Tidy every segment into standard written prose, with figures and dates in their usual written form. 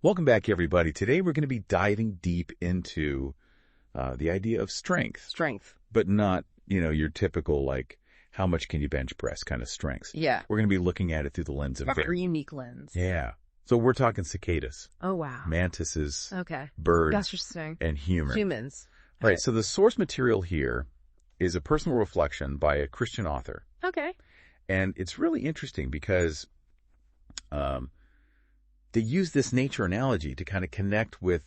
Welcome back, everybody. Today we're going to be diving deep into the idea of strength. Strength. But not, your typical, how much can you bench press kind of strengths. Yeah. We're going to be looking at it through the lens of... A very unique lens. Yeah. So we're talking cicadas. Oh, wow. Mantises. Okay. Birds. Interesting. And humans. Right. So the source material here is a personal reflection by a Christian author. Okay. And it's really interesting because... they use this nature analogy to kind of connect with,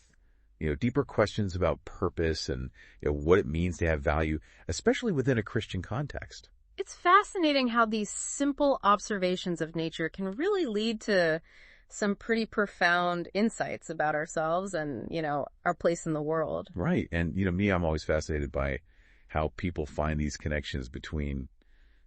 deeper questions about purpose and what it means to have value, especially within a Christian context. It's fascinating how these simple observations of nature can really lead to some pretty profound insights about ourselves and, our place in the world. Right. And, I'm always fascinated by how people find these connections between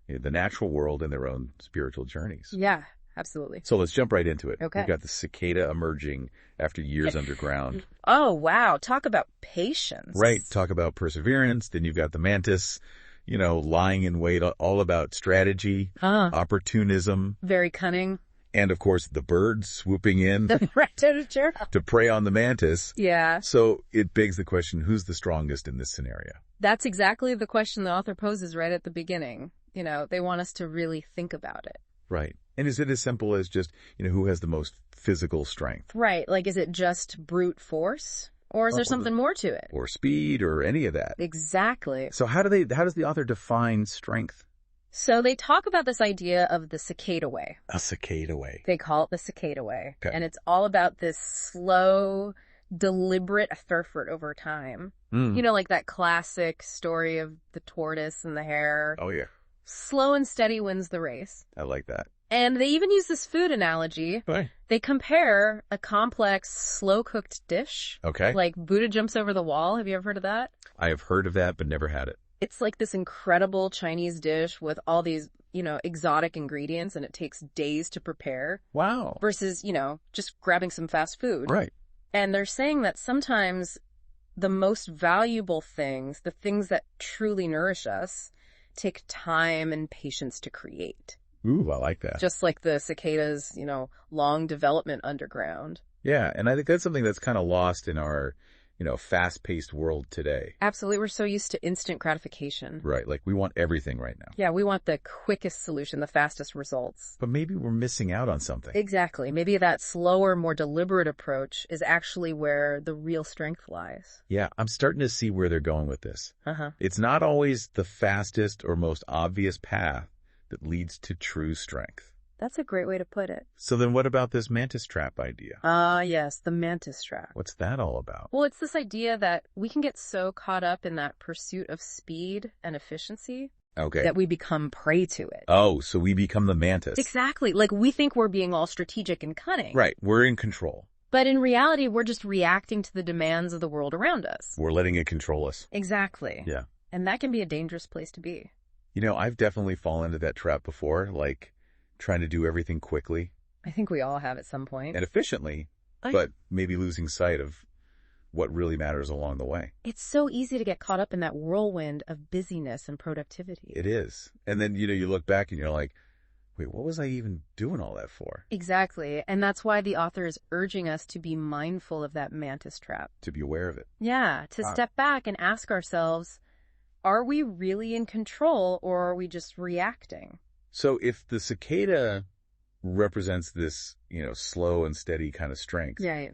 the natural world and their own spiritual journeys. Yeah. Absolutely. So let's jump right into it. Okay. We've got the cicada emerging after years underground. Oh, wow. Talk about patience. Right. Talk about perseverance. Then you've got the mantis, lying in wait, all about strategy, opportunism. Very cunning. And, of course, the birds swooping in The predator. to prey on the mantis. Yeah. So it begs the question, who's the strongest in this scenario? That's exactly the question the author poses right at the beginning. They want us to really think about it. Right. And is it as simple as just, who has the most physical strength? Right. Is it just brute force? Or is there something more to it? Or speed or any of that? Exactly. So how does the author define strength? So they talk about this idea of the cicada way. A cicada way. They call it the cicada way. Okay. And it's all about this slow, deliberate effort over time. Like that classic story of the tortoise and the hare. Oh, yeah. Slow and steady wins the race. I like that. And they even use this food analogy. Right. They compare a complex, slow-cooked dish. Okay. Like Buddha jumps over the wall. Have you ever heard of that? I have heard of that, but never had it. It's like this incredible Chinese dish with all these, exotic ingredients, and it takes days to prepare. Wow. Versus, just grabbing some fast food. Right. And they're saying that sometimes the most valuable things, the things that truly nourish us, take time and patience to create. Ooh, I like that. Just like the cicadas, long development underground. Yeah, and I think that's something that's kind of lost in our, fast-paced world today. Absolutely. We're so used to instant gratification. Right, we want everything right now. Yeah, we want the quickest solution, the fastest results. But maybe we're missing out on something. Exactly. Maybe that slower, more deliberate approach is actually where the real strength lies. Yeah, I'm starting to see where they're going with this. Uh-huh. It's not always the fastest or most obvious path that leads to true strength. That's a great way to put it. So then what about this mantis trap idea? Yes, the mantis trap. What's that all about? Well, it's this idea that we can get so caught up in that pursuit of speed and efficiency that we become prey to it. Oh, so we become the mantis. Exactly. We think we're being all strategic and cunning. Right, we're in control. But in reality, we're just reacting to the demands of the world around us. We're letting it control us. Exactly. Yeah. And that can be a dangerous place to be. I've definitely fallen into that trap before, trying to do everything quickly. I think we all have at some point. And efficiently, but maybe losing sight of what really matters along the way. It's so easy to get caught up in that whirlwind of busyness and productivity. It is. And then, you look back and you're like, wait, what was I even doing all that for? Exactly. And that's why the author is urging us to be mindful of that mantis trap. To be aware of it. Yeah, to step back and ask ourselves, are we really in control or are we just reacting? So if the cicada represents this, slow and steady kind of strength, right,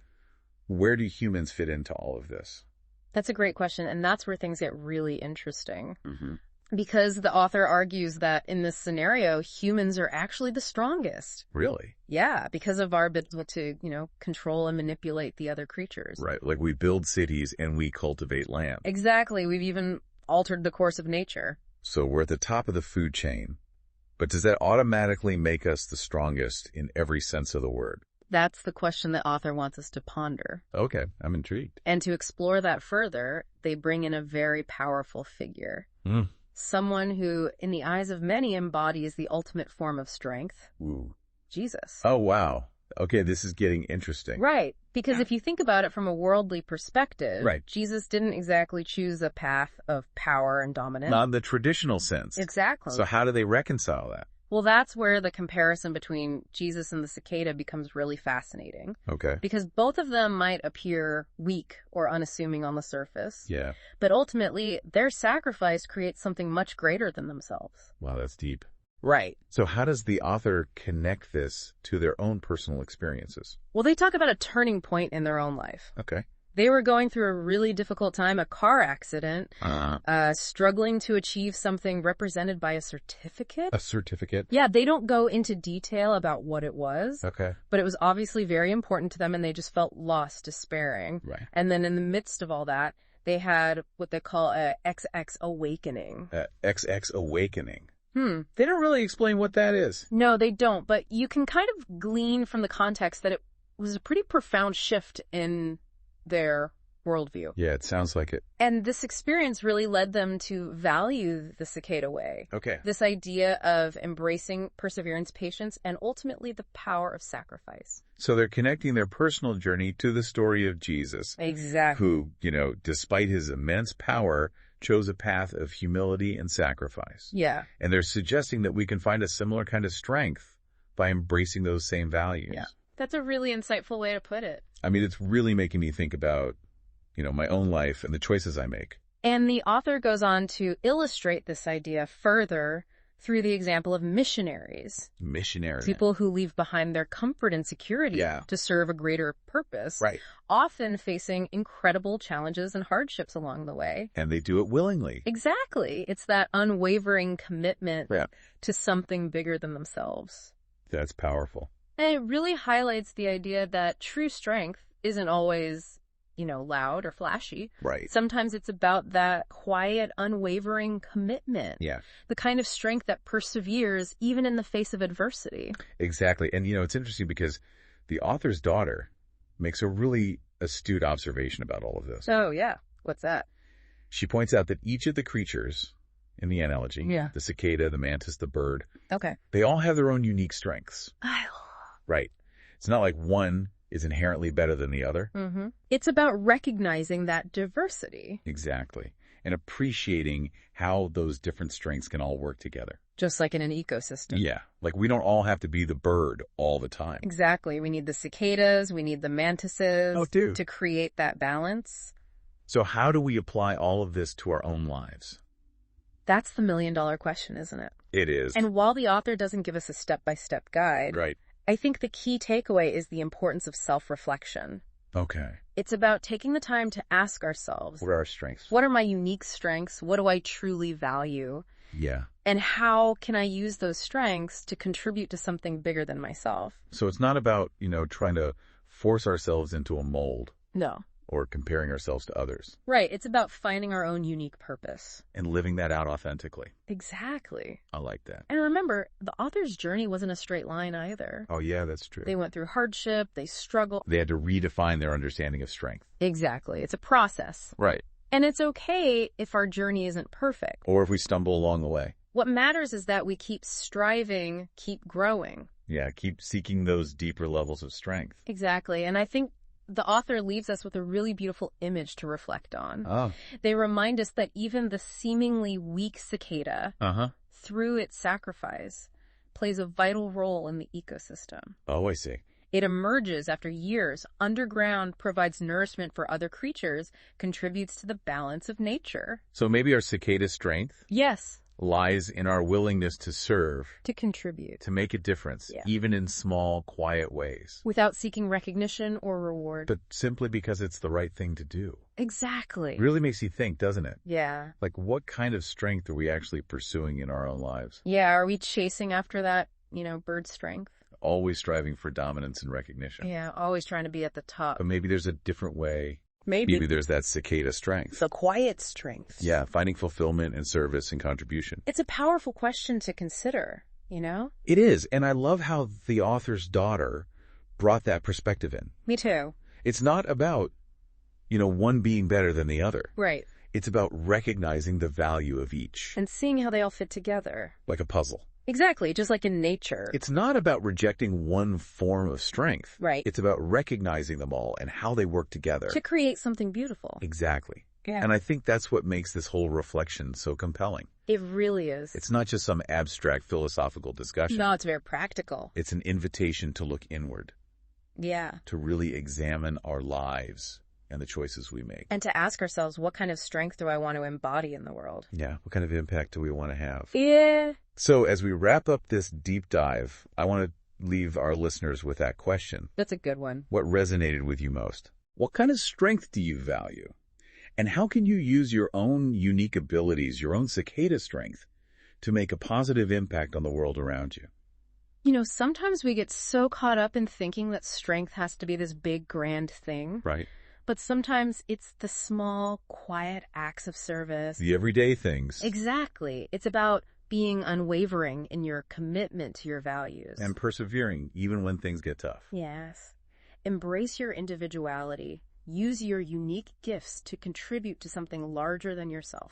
where do humans fit into all of this? That's a great question. And that's where things get really interesting. Mm-hmm. Because the author argues that in this scenario, humans are actually the strongest. Really? Yeah, because of our ability to, control and manipulate the other creatures. Right, we build cities and we cultivate land. Exactly. We've even altered the course of nature. So we're at the top of the food chain. But does that automatically make us the strongest in every sense of the word? That's the question the author wants us to ponder. Okay, I'm intrigued. And to explore that further, they bring in a very powerful figure. Someone who, in the eyes of many, embodies the ultimate form of strength. Ooh. Jesus. Oh, wow. Okay, this is getting interesting. Right. Because if you think about it from a worldly perspective, right, Jesus didn't exactly choose a path of power and dominance. Not in the traditional sense. Exactly. So how do they reconcile that? Well, that's where the comparison between Jesus and the cicada becomes really fascinating. Okay. Because both of them might appear weak or unassuming on the surface. Yeah. But ultimately, their sacrifice creates something much greater than themselves. Wow, that's deep. Right. So how does the author connect this to their own personal experiences? Well, they talk about a turning point in their own life. Okay. They were going through a really difficult time, a car accident, struggling to achieve something represented by a certificate. A certificate? Yeah, they don't go into detail about what it was. Okay. But it was obviously very important to them, and they just felt lost, despairing. Right. And then in the midst of all that, they had what they call a XX awakening. XX awakening. Hmm. They don't really explain what that is. No, they don't. But you can kind of glean from the context that it was a pretty profound shift in their worldview. Yeah, it sounds like it. And this experience really led them to value the cicada way. Okay. This idea of embracing perseverance, patience, and ultimately the power of sacrifice. So they're connecting their personal journey to the story of Jesus. Exactly. Who, despite his immense power, chose a path of humility and sacrifice. Yeah. And they're suggesting that we can find a similar kind of strength by embracing those same values. Yeah. That's a really insightful way to put it. I mean, it's really making me think about, my own life and the choices I make. And the author goes on to illustrate this idea further through the example of missionaries. Missionaries. People who leave behind their comfort and security to serve a greater purpose. Right. Often facing incredible challenges and hardships along the way. And they do it willingly. Exactly. It's that unwavering commitment to something bigger than themselves. That's powerful. And it really highlights the idea that true strength isn't always, loud or flashy. Right. Sometimes it's about that quiet, unwavering commitment. Yeah. The kind of strength that perseveres even in the face of adversity. Exactly. And, it's interesting because the author's daughter makes a really astute observation about all of this. Oh, yeah. What's that? She points out that each of the creatures in the analogy, the cicada, the mantis, the bird, they all have their own unique strengths. Right. It's not like one is inherently better than the other. Mm-hmm. It's about recognizing that diversity. Exactly. And appreciating how those different strengths can all work together. Just like in an ecosystem. Yeah. Like we don't all have to be the bird all the time. Exactly. We need the cicadas, we need the mantises to create that balance. So how do we apply all of this to our own lives? That's the million-dollar question, isn't it? It is. And while the author doesn't give us a step-by-step guide, I think the key takeaway is the importance of self-reflection. Okay. It's about taking the time to ask ourselves, what are our strengths? What are my unique strengths? What do I truly value? Yeah. And how can I use those strengths to contribute to something bigger than myself? So it's not about, trying to force ourselves into a mold. No. Or comparing ourselves to others. Right. It's about finding our own unique purpose. And living that out authentically. Exactly. I like that. And remember, the author's journey wasn't a straight line either. Oh, yeah, that's true. They went through hardship. They struggled. They had to redefine their understanding of strength. Exactly. It's a process. Right. And it's okay if our journey isn't perfect. Or if we stumble along the way. What matters is that we keep striving, keep growing. Yeah, keep seeking those deeper levels of strength. Exactly. And I think the author leaves us with a really beautiful image to reflect on. Oh. They remind us that even the seemingly weak cicada, through its sacrifice, plays a vital role in the ecosystem. Oh, I see. It emerges after years, underground, provides nourishment for other creatures, contributes to the balance of nature. So maybe our cicada strength? Yes. Lies in our willingness to serve. To contribute. To make a difference, even in small, quiet ways. Without seeking recognition or reward. But simply because it's the right thing to do. Exactly. Really makes you think, doesn't it? Yeah. Like, what kind of strength are we actually pursuing in our own lives? Yeah, are we chasing after that, bird strength? Always striving for dominance and recognition. Yeah, always trying to be at the top. But maybe there's a different way. Maybe there's that cicada strength. The quiet strength. Yeah, finding fulfillment and service and contribution. It's a powerful question to consider, It is, and I love how the author's daughter brought that perspective in. Me too. It's not about, one being better than the other. Right. It's about recognizing the value of each. And seeing how they all fit together. Like a puzzle. Exactly, just like in nature. It's not about rejecting one form of strength. Right. It's about recognizing them all and how they work together. To create something beautiful. Exactly. Yeah. And I think that's what makes this whole reflection so compelling. It really is. It's not just some abstract philosophical discussion. No, it's very practical. It's an invitation to look inward. Yeah. To really examine our lives and the choices we make. And to ask ourselves, what kind of strength do I want to embody in the world? Yeah. What kind of impact do we want to have? Yeah. So as we wrap up this deep dive, I want to leave our listeners with that question. That's a good one. What resonated with you most? What kind of strength do you value? And how can you use your own unique abilities, your own cicada strength, to make a positive impact on the world around you? You know, sometimes we get so caught up in thinking that strength has to be this big, grand thing. Right. But sometimes it's the small, quiet acts of service. The everyday things. Exactly. It's about being unwavering in your commitment to your values. And persevering, even when things get tough. Yes. Embrace your individuality. Use your unique gifts to contribute to something larger than yourself.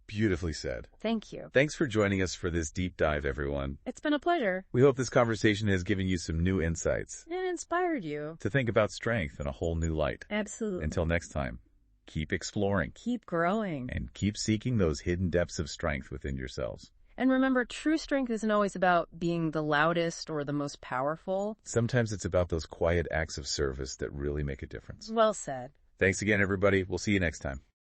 Beautifully said. Thank you. Thanks for joining us for this deep dive, everyone. It's been a pleasure. We hope this conversation has given you some new insights. And inspired you. To think about strength in a whole new light. Absolutely. Until next time, keep exploring. Keep growing. And keep seeking those hidden depths of strength within yourselves. And remember, true strength isn't always about being the loudest or the most powerful. Sometimes it's about those quiet acts of service that really make a difference. Well said. Thanks again, everybody. We'll see you next time.